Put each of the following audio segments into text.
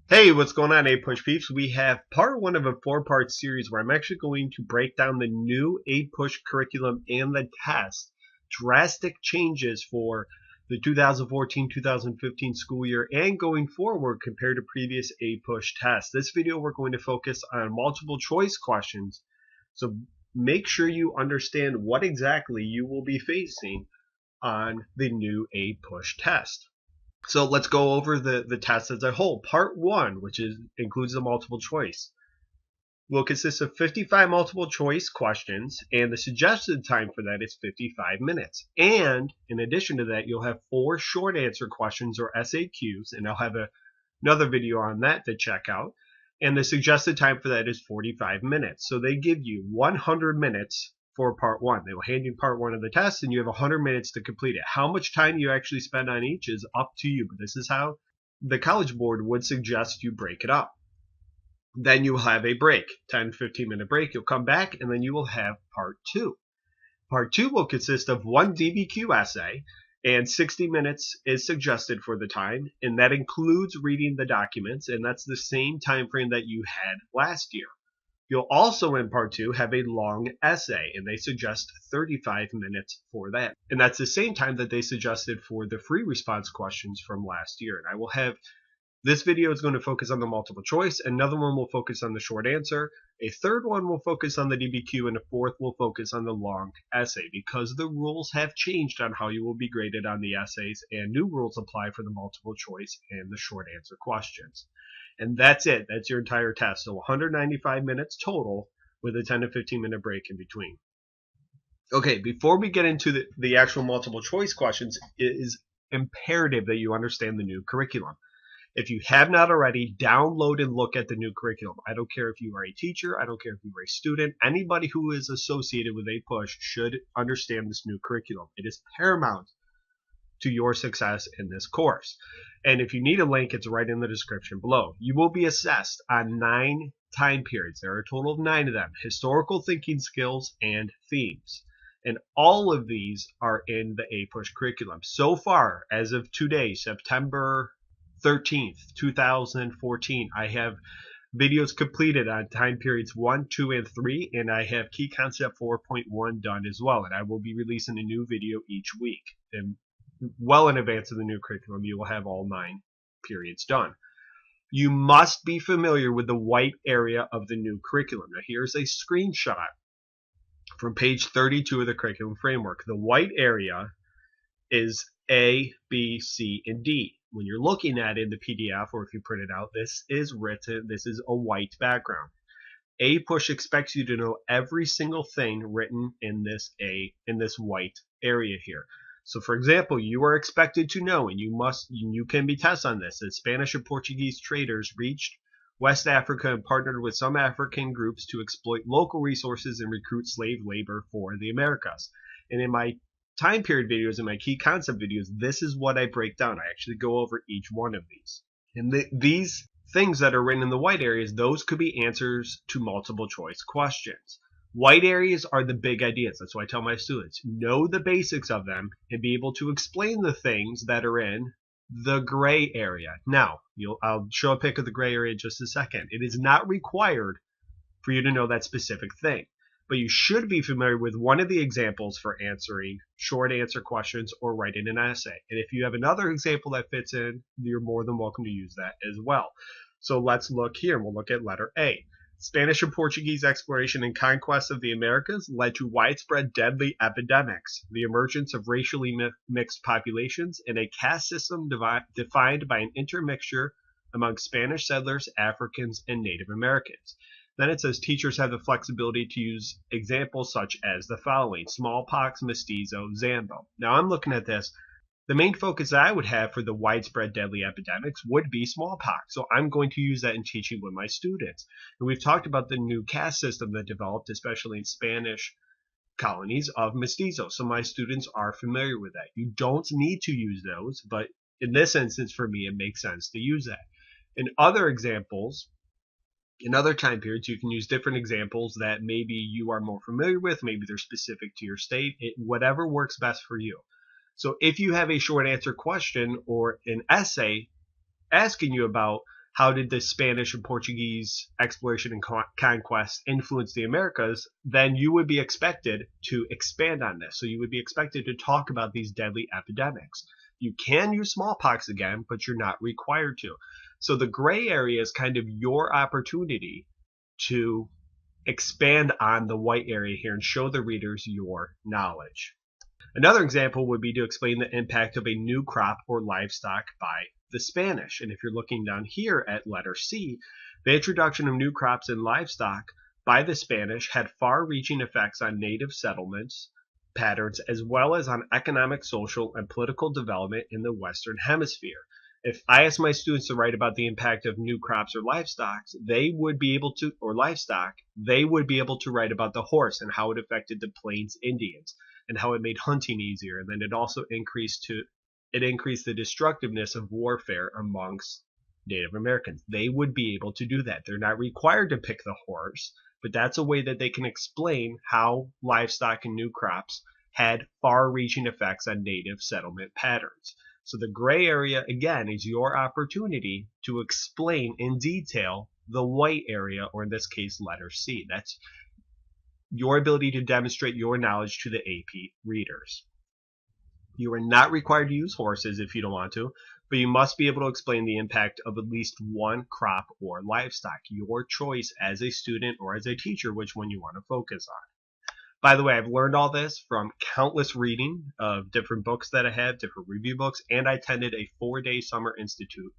Hey, what's going on, APUSH peeps? We have part one of a four-part series where I'm actually going to break down the new APUSH curriculum and the test. Drastic changes for the 2014-2015 school year and going forward compared to previous APUSH tests. This video we're going to focus on multiple choice questions. So make sure you understand what exactly you will be facing on the new APUSH test. So let's go over the test as a whole. Part one, which includes the multiple choice, will consist of 55 multiple choice questions, and the suggested time for that is 55 minutes. And in addition to that, you'll have 4 short answer questions or SAQs, and I'll have another video on that to check out. And the suggested time for that is 45 minutes. So they give you 100 minutes for part one. They will hand you part one of the test, and you have 100 minutes to complete it. How much time you actually spend on each is up to you, but this is how the College Board would suggest you break it up. Then you will have a break, 10-15 minute break. You'll come back, and then you will have part two. Part two will consist of 1 DBQ essay, and 60 minutes is suggested for the time, and that includes reading the documents, and that's the same time frame that you had last year. You'll also in part two have a long essay, and they suggest 35 minutes for that. And that's the same time that they suggested for the free response questions from last year. And I will have this video is going to focus on the multiple choice. Another one will focus on the short answer. A third one will focus on the DBQ, and a fourth will focus on the long essay because the rules have changed on how you will be graded on the essays, and new rules apply for the multiple choice and the short answer questions. And that's it. That's your entire test. So 195 minutes total with a 10 to 15 minute break in between. Okay, before we get into the actual multiple choice questions, it is imperative that you understand the new curriculum. If you have not already, download and look at the new curriculum. I don't care if you are a teacher. I don't care if you are a student. Anybody who is associated with APUSH should understand this new curriculum. It is paramount to your success in this course. And if you need a link, it's right in the description below. You will be assessed on 9 time periods. There are a total of 9 of them: historical thinking skills and themes. And all of these are in the APUSH curriculum. So far, as of today, September 13th, 2014, I have videos completed on time periods 1, 2, and 3, and I have key concept 4.1 done as well. And I will be releasing a new video each week. And well in advance of the new curriculum, you will have all 9 periods done. You must be familiar with the white area of the new curriculum. Now here's a screenshot from page 32 of the curriculum framework. The white area is A, B, C, and D. When you're looking at it in the PDF, or if you print it out, this is written, this is a white background. APUSH expects you to know every single thing written in this white area here. So for example, you are expected to know, and you can be tested on this, that Spanish and Portuguese traders reached West Africa and partnered with some African groups to exploit local resources and recruit slave labor for the Americas. And in my time period videos and my key concept videos, this is what I break down. I actually go over each one of these. And these things that are written in the white areas, those could be answers to multiple choice questions. White areas are the big ideas. That's why I tell my students, know the basics of them and be able to explain the things that are in the gray area. Now, I'll show a pic of the gray area in just a second. It is not required for you to know that specific thing, but you should be familiar with one of the examples for answering short answer questions or writing an essay. And if you have another example that fits in, you're more than welcome to use that as well. So let's look here. We'll look at letter A. Spanish and Portuguese exploration and conquest of the Americas led to widespread deadly epidemics, the emergence of racially mixed populations, and a caste system defined by an intermixture among Spanish settlers, Africans, and Native Americans. Then it says teachers have the flexibility to use examples such as the following: smallpox, mestizo, Zambo. Now I'm looking at this. The main focus that I would have for the widespread deadly epidemics would be smallpox. So I'm going to use that in teaching with my students. And we've talked about the new caste system that developed, especially in Spanish colonies, of mestizo. So my students are familiar with that. You don't need to use those, but in this instance, for me, it makes sense to use that. In other examples, in other time periods, you can use different examples that maybe you are more familiar with. Maybe they're specific to your state. Whatever works best for you. So if you have a short answer question or an essay asking you about how did the Spanish and Portuguese exploration and conquest influence the Americas, then you would be expected to expand on this. So you would be expected to talk about these deadly epidemics. You can use smallpox again, but you're not required to. So the gray area is kind of your opportunity to expand on the white area here and show the readers your knowledge. Another example would be to explain the impact of a new crop or livestock by the Spanish. And if you're looking down here at letter C, the introduction of new crops and livestock by the Spanish had far-reaching effects on native settlements patterns as well as on economic, social, and political development in the Western Hemisphere. If I ask my students to write about the impact of new crops or livestock, they would be able to write about the horse and how it affected the Plains Indians and how it made hunting easier, and then it also increased the destructiveness of warfare amongst Native Americans. They would be able to do that. They're not required to pick the horse, but that's a way that they can explain how livestock and new crops had far-reaching effects on native settlement patterns. So the gray area, again, is your opportunity to explain in detail the white area, or in this case, letter C. That's your ability to demonstrate your knowledge to the AP readers. You are not required to use horses if you don't want to, but you must be able to explain the impact of at least one crop or livestock. Your choice as a student or as a teacher, which one you want to focus on. By the way, I've learned all this from countless reading of different books that I have, different review books, and I attended a 4-day summer institute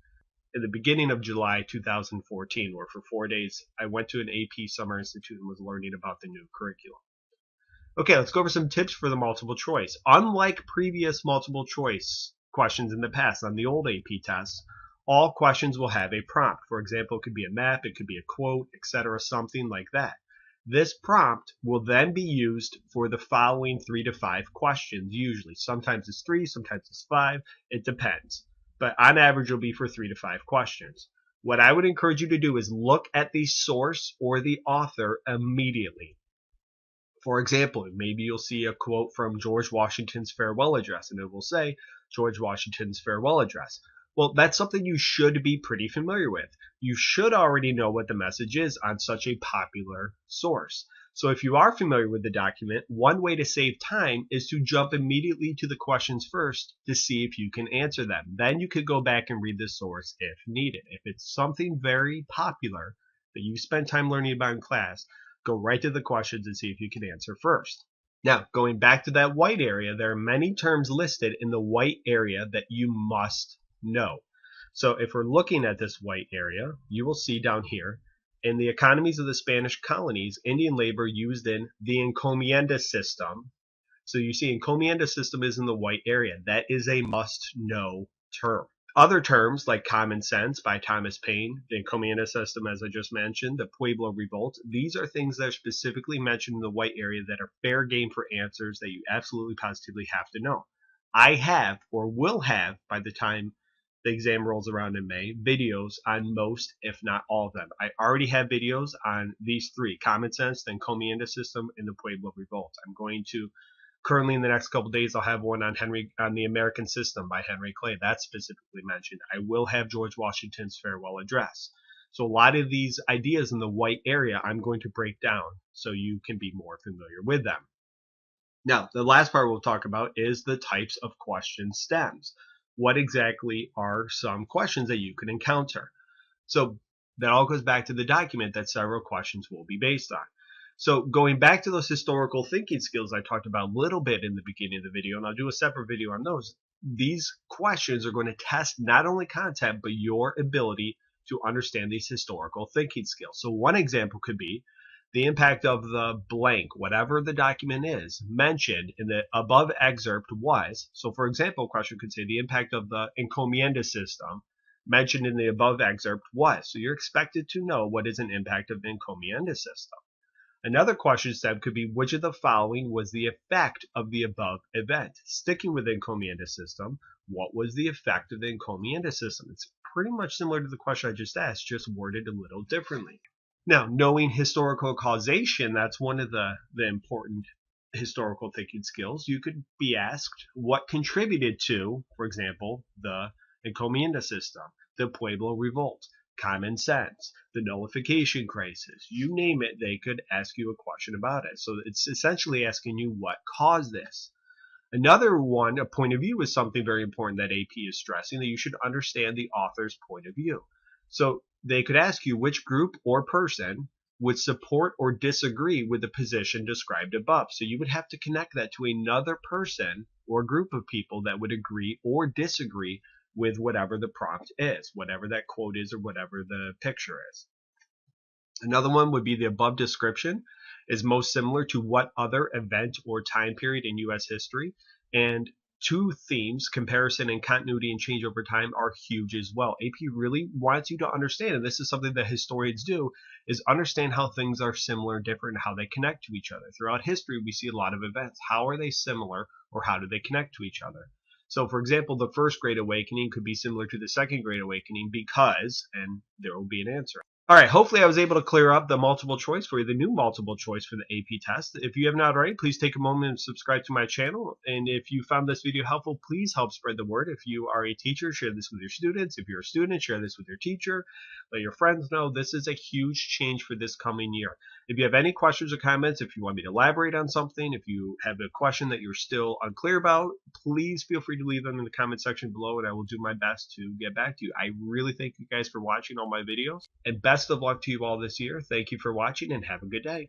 in the beginning of July 2014, where for 4 days I went to an AP summer institute and was learning about the new curriculum. Okay, let's go over some tips for the multiple choice. Unlike previous multiple choice questions in the past on the old AP tests, all questions will have a prompt. For example, it could be a map, it could be a quote, etc., something like that. This prompt will then be used for the following 3 to 5 questions, usually. Sometimes it's 3, sometimes it's 5, it depends. But on average, it'll be for 3 to 5 questions. What I would encourage you to do is look at the source or the author immediately. For example, maybe you'll see a quote from George Washington's farewell address, and it will say, George Washington's farewell address. Well, that's something you should be pretty familiar with. You should already know what the message is on such a popular source. So if you are familiar with the document, one way to save time is to jump immediately to the questions first to see if you can answer them. Then you could go back and read the source if needed. If it's something very popular that you spend time learning about in class, go right to the questions and see if you can answer first. Now, going back to that white area, there are many terms listed in the white area that you must know. So if we're looking at this white area, you will see down here, in the economies of the Spanish colonies, Indian labor used in the encomienda system. So you see encomienda system is in the white area. That is a must-know term. Other terms like common sense by Thomas Paine, the encomienda system as I just mentioned, the Pueblo revolt, these are things that are specifically mentioned in the white area that are fair game for answers that you absolutely positively have to know. I have or will have by the time the exam rolls around in May, videos on most, if not all of them. I already have videos on these 3, common sense, the encomienda system, and the Pueblo revolt. I'm going to, currently in the next couple of days, I'll have one on the American System by Henry Clay. That's specifically mentioned. I will have George Washington's farewell address. So a lot of these ideas in the white area I'm going to break down so you can be more familiar with them. Now, the last part we'll talk about is the types of question stems. What exactly are some questions that you can encounter? So that all goes back to the document that several questions will be based on. So going back to those historical thinking skills I talked about a little bit in the beginning of the video, and I'll do a separate video on those, these questions are going to test not only content, but your ability to understand these historical thinking skills. So one example could be the impact of the blank, whatever the document is, mentioned in the above excerpt was. So for example, a question could say the impact of the encomienda system mentioned in the above excerpt was. So you're expected to know what is an impact of the encomienda system. Another question step could be which of the following was the effect of the above event. Sticking with the encomienda system, what was the effect of the encomienda system? It's pretty much similar to the question I just asked, just worded a little differently. Now, knowing historical causation, that's one of the important historical thinking skills. You could be asked what contributed to, for example, the encomienda system, the Pueblo revolt. common sense, the nullification crisis, you name it, they could ask you a question about it. So it's essentially asking you what caused this. Another one, a point of view, is something very important that AP is stressing, that you should understand the author's point of view. So they could ask you which group or person would support or disagree with the position described above. So you would have to connect that to another person or group of people that would agree or disagree with whatever the prompt is, whatever that quote is, or whatever the picture is. Another one would be the above description is most similar to what other event or time period in U.S. history. And two themes, comparison and continuity and change over time, are huge as well. AP really wants you to understand, and this is something that historians do, is understand how things are similar, different, and how they connect to each other. Throughout history, we see a lot of events. How are they similar, or how do they connect to each other? So, for example, the First Great Awakening could be similar to the Second Great Awakening because, and there will be an answer. All right, hopefully I was able to clear up the multiple choice for you, the new multiple choice for the AP test. If you have not already, please take a moment and subscribe to my channel. And if you found this video helpful, please help spread the word. If you are a teacher, share this with your students. If you're a student, share this with your teacher. Let your friends know. This is a huge change for this coming year. If you have any questions or comments, if you want me to elaborate on something, if you have a question that you're still unclear about, please feel free to leave them in the comment section below, and I will do my best to get back to you. I really thank you guys for watching all my videos, and best of luck to you all this year. Thank you for watching, and have a good day.